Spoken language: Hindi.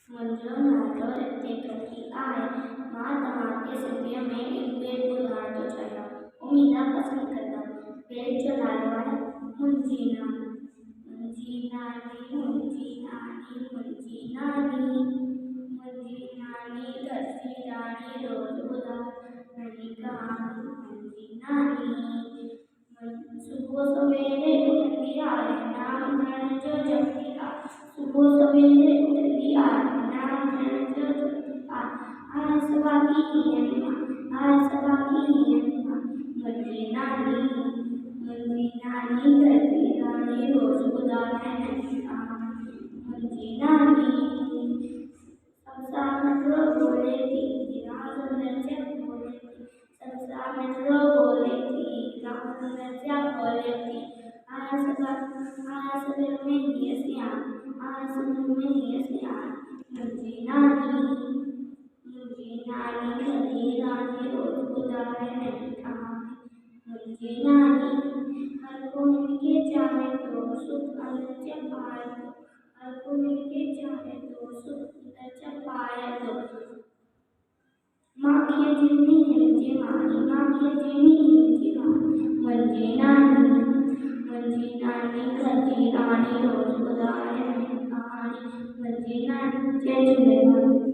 मुंहिंजो नालो रितिक आहे। मां तव्हांखे सिंधीअ में हिकु बेट ॿुधाइण थो चाहियां। उमेद आहे पसंदि कंदव। बेट जो नालो आहे मुंहिंजी नानी। मुंहिंजी नानी मुंहिंजी नानी मुंहिंजी नानी मुंहिंजी नानी घर जी राणी रोज़ ॿुधाए नई कहाणी मुंहिंजी नानी। सुबुह सवेरे उथंदी आहे नाम खणण जो जपदी आहे। सुबुह सवेरे उथंदी आहे नाम खणण जो जपदी आहे। आस बाकी हीअं मां आस बाकी हीअं मां मुंहिंजी नानी घर जी राणी रोज़ ॿुधाए नई कहाणी मुंहिंजी नानी। सबसा मिठड़ो बोले थी राज़ हुनजा खोले थी। सबसा मिठड़ो बोले थी राज़ हुनजा खोले थी। आस दिल में हीअ सियाणी आस दिल में हीअ सियाणी मुंहिंजी नानी घर जी राणी रोज़ ॿुधाए नई कहाणी मुंहिंजी नानी। हर को मिलके चाहे तो सुख हुनजा पाए थो। हर को मिलके चाहे तो सुख हुनजा पाए थो। माखीअ जिनी हिनजी मानी माखीअ जिनी हिनजी मानी मुंहिंजी नानी घर जी राणी रोज़ ॿुधाए नई कहाणी मुंहिंजी नानी। जय झूलेलाल।